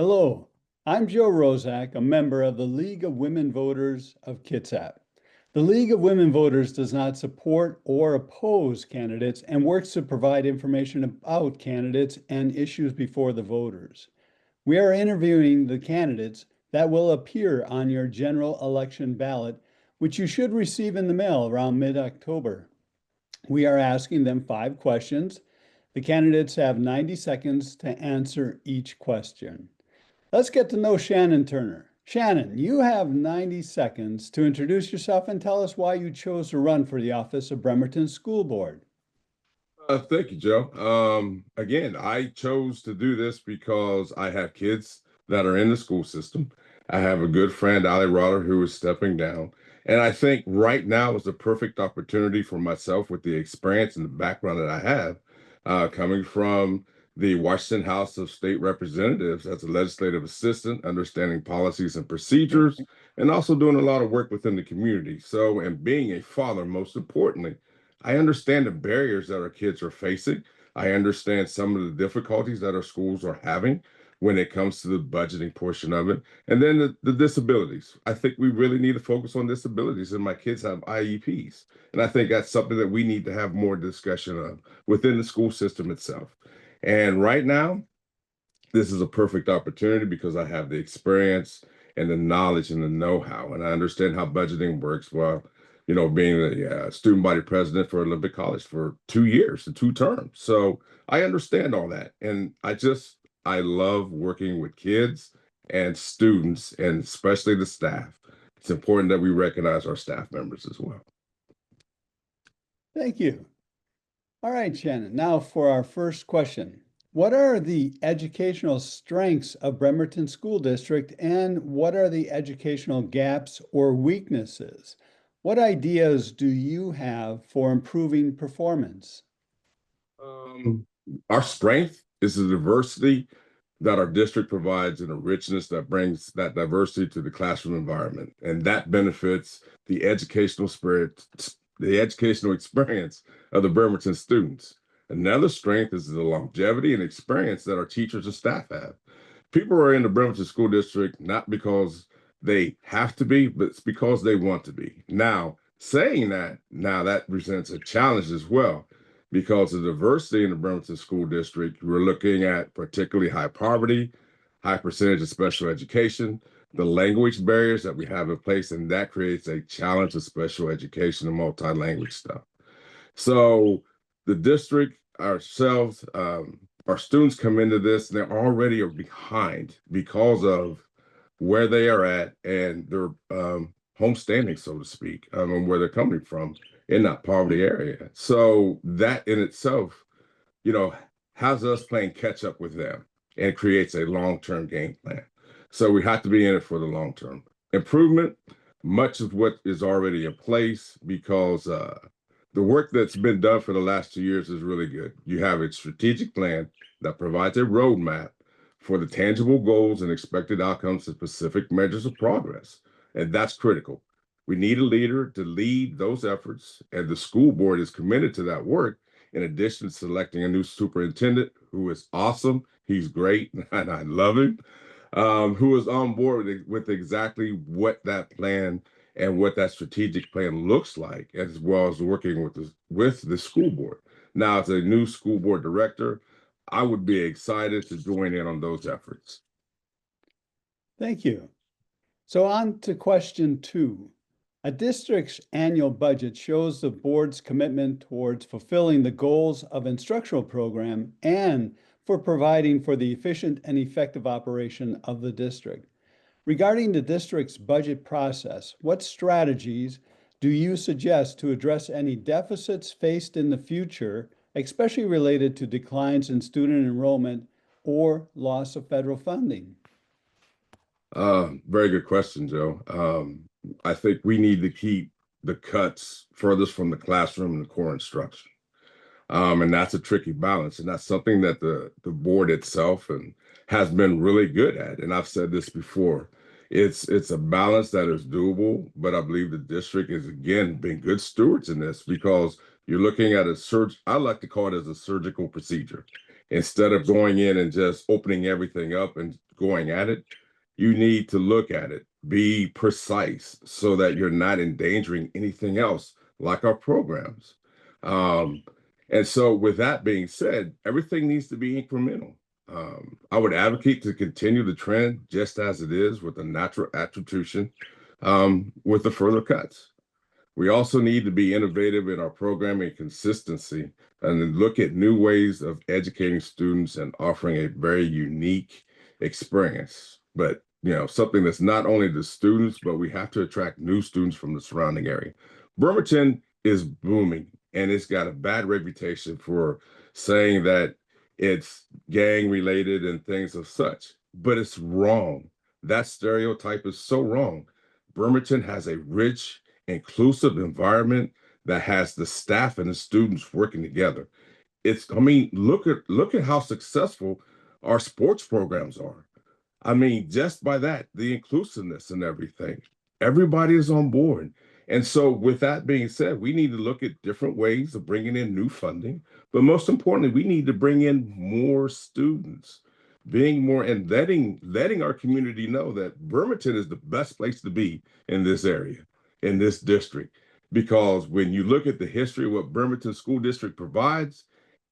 Hello, I'm Joe Rozak, a member of the League of Women Voters of Kitsap. The League of Women Voters does not support or oppose candidates and works to provide information about candidates and issues before the voters. We are interviewing the candidates that will appear on your general election ballot, which you should receive in the mail around mid-October. We are asking them 5 questions. The candidates have 90 seconds to answer each question. Let's get to know Shannon Turner. Shannon, you have 90 seconds to introduce yourself and tell us why you chose to run for the office of Bremerton School Board. Thank you, Joe. Again, I chose to do this because I have kids that are in the school system. I have a good friend, Ali Rotter, who is stepping down. And I think right now is the perfect opportunity for myself with the experience and the background that I have, coming from the Washington House of State Representatives as a legislative assistant, understanding policies and procedures, and also doing a lot of work within the community. So, and being a father, most importantly, I understand the barriers that our kids are facing. I understand some of the difficulties that our schools are having when it comes to the budgeting portion of it. And then the disabilities. I think we really need to focus on disabilities, and my kids have IEPs. And I think that's something that we need to have more discussion of within the school system itself. And right now, this is a perfect opportunity because I have the experience and the knowledge and the know-how, and I understand how budgeting works. Well, being the student body president for Olympic College for 2 years and 2 terms. So I understand all that. And I love working with kids and students, and especially the staff. It's important that we recognize our staff members as well. Thank you. All right, Shannon, now for our first question. What are the educational strengths of Bremerton School District, and what are the educational gaps or weaknesses? What ideas do you have for improving performance? Our strength is the diversity that our district provides, and a richness that brings that diversity to the classroom environment. And that benefits the educational spirit, the educational experience of the Bremerton students. Another strength is the longevity and experience that our teachers and staff have. People are in the Bremerton School District not because they have to be, but it's because they want to be. Now, saying that, now that presents a challenge as well, because of the diversity in the Bremerton School District. We're looking at particularly high poverty, high percentage of special education, the language barriers that we have in place, and that creates a challenge of special education and multi-language stuff. So the district, ourselves, our students come into this, and they already are behind because of where they are at and their home standing, so to speak, and where they're coming from in that poverty area. So that in itself, has us playing catch up with them and creates a long-term game plan. So we have to be in it for the long term. Improvement, much of what is already in place, because the work that's been done for the last 2 years is really good. You have a strategic plan that provides a roadmap for the tangible goals and expected outcomes and specific measures of progress. And that's critical. We need a leader to lead those efforts, and the school board is committed to that work, in addition to selecting a new superintendent who is awesome. He's great, and I love him, who is on board with exactly what that plan and what that strategic plan looks like, as well as working with the school board. Now, as a new school board director, I would be excited to join in on those efforts. Thank you. So on to question 2. A district's annual budget shows the board's commitment towards fulfilling the goals of instructional program and for providing for the efficient and effective operation of the district. Regarding the district's budget process, what strategies do you suggest to address any deficits faced in the future, especially related to declines in student enrollment or loss of federal funding? Very good question, Joe. I think we need to keep the cuts furthest from the classroom and the core instruction. And that's a tricky balance. And that's something that the board itself and has been really good at. And I've said this before. It's a balance that is doable, but I believe the district is, again, being good stewards in this, because you're looking at I like to call it as a surgical procedure. Instead of going in and just opening everything up and going at it, you need to look at it, be precise so that you're not endangering anything else, like our programs. Um, and so, with that being said, everything needs to be incremental. I would advocate to continue the trend just as it is with the natural attribution, with the further cuts. We also need to be innovative in our programming consistency and then look at new ways of educating students and offering a very unique experience. But something that's not only the students, but we have to attract new students from the surrounding area. Bremerton is booming, and it's got a bad reputation for saying that it's gang related and things of such, but it's wrong. That stereotype is so wrong. Bremerton has a rich, inclusive environment that has the staff and the students working together. I mean, look at how successful our sports programs are. I mean, just by that, the inclusiveness and everything, everybody is on board. And so, with that being said, we need to look at different ways of bringing in new funding. But most importantly, we need to bring in more students, being more and letting our community know that Bremerton is the best place to be in this area, in this district. Because when you look at the history of what Bremerton School District provides,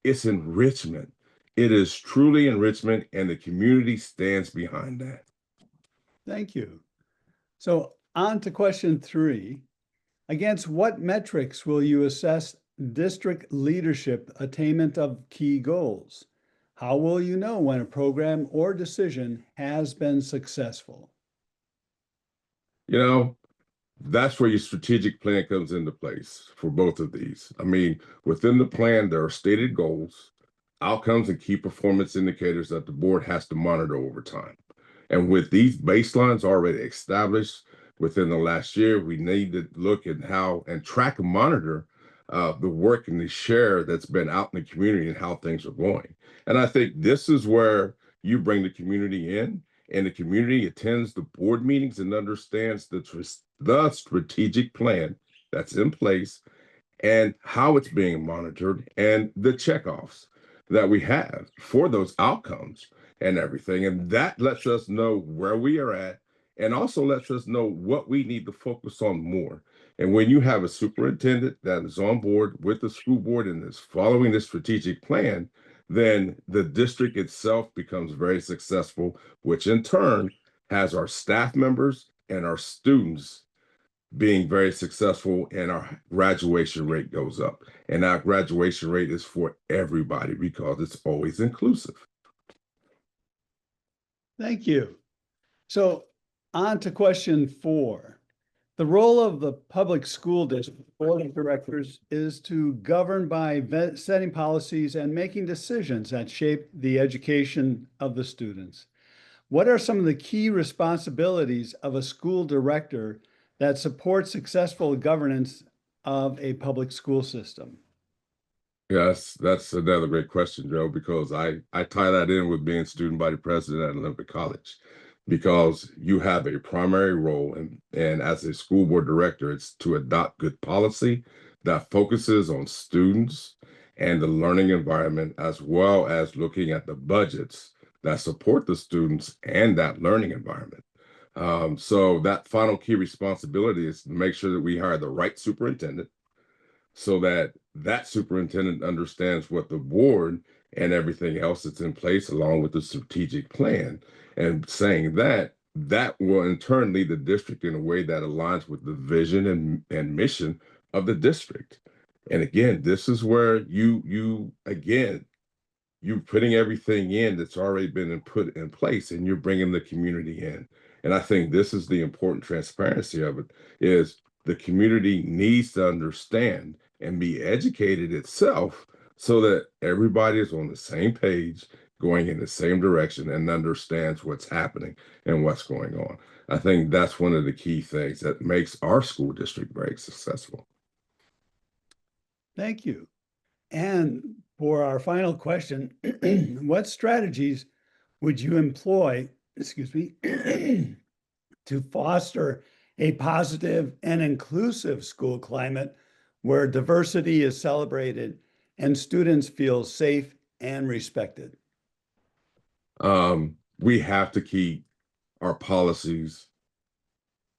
it's enrichment. It is truly enrichment, and the community stands behind that. Thank you. So on to question 3. Against what metrics will you assess district leadership attainment of key goals? How will you know when a program or decision has been successful? That's where your strategic plan comes into place for both of these. I mean, within the plan, there are stated goals, outcomes, and key performance indicators that the board has to monitor over time. And with these baselines already established within the last year, we need to look at how and track and monitor the work and the share that's been out in the community and how things are going. And I think this is where you bring the community in, and the community attends the board meetings and understands the strategic plan that's in place and how it's being monitored and the checkoffs that we have for those outcomes and everything. And that lets us know where we are at and also lets us know what we need to focus on more. And when you have a superintendent that is on board with the school board and is following this strategic plan, then the district itself becomes very successful, which in turn has our staff members and our students being very successful, and our graduation rate goes up. And our graduation rate is for everybody because it's always inclusive. Thank you. So on to question 4. The role of the public school district board of directors is to govern by setting policies and making decisions that shape the education of the students. What are some of the key responsibilities of a school director that support successful governance of a public school system? Yes, that's another great question, Joe, because I tie that in with being student body president at Olympic College, because you have a primary role, and as a school board director, it's to adopt good policy that focuses on students and the learning environment, as well as looking at the budgets that support the students and that learning environment. So that final key responsibility is to make sure that we hire the right superintendent so that that superintendent understands what the board and everything else that's in place along with the strategic plan, and saying that that will in turn lead the district in a way that aligns with the vision and mission of the district. And again, this is where you're putting everything in that's already been put in place, and you're bringing the community in. And I think this is the important transparency of it, is the community needs to understand and be educated itself so that everybody is on the same page, going in the same direction, and understands what's happening and what's going on. I think that's one of the key things that makes our school district very successful. Thank you. And for our final question, what strategies would you employ, excuse me, to foster a positive and inclusive school climate where diversity is celebrated and students feel safe and respected. We have to keep our policies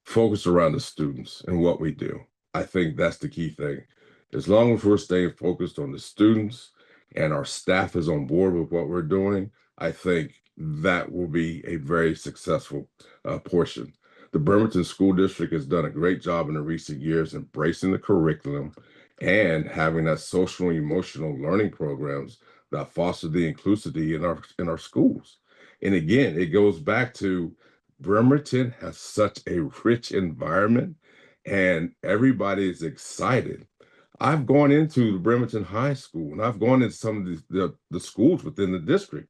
focused around the students and what we do. I think that's the key thing. As long as we're staying focused on the students and our staff is on board with what we're doing, I think that will be a very successful portion. The Bremerton School District has done a great job in the recent years embracing the curriculum and having that social and emotional learning programs that foster the inclusivity in our schools. And again, it goes back to Bremerton has such a rich environment and everybody is excited. I've gone into the Bremerton High School and I've gone into some of the schools within the district.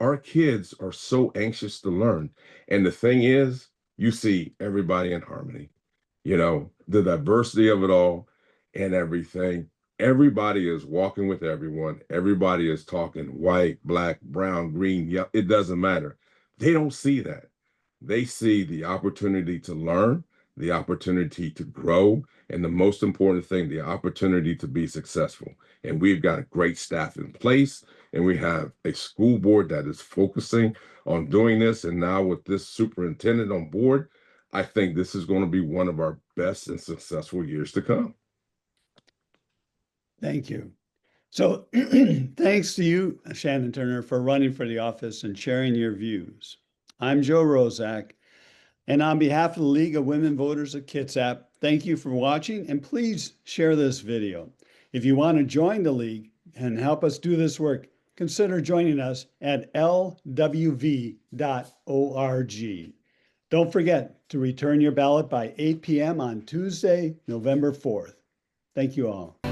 Our kids are so anxious to learn. And the thing is, you see everybody in harmony, the diversity of it all and everything. Everybody is walking with everyone. Everybody is talking white, black, brown, green, yellow. It doesn't matter. They don't see that. They see the opportunity to learn, the opportunity to grow, and the most important thing, the opportunity to be successful. And we've got a great staff in place, and we have a school board that is focusing on doing this. And now with this superintendent on board, I think this is going to be one of our best and successful years to come. Thank you. So thanks to you, Shannon Turner, for running for the office and sharing your views. I'm Joe Rozak, and on behalf of the League of Women Voters of Kitsap, thank you for watching, and please share this video. If you want to join the League and help us do this work, consider joining us at lwv.org. Don't forget to return your ballot by 8 p.m. on Tuesday, November 4th. Thank you all.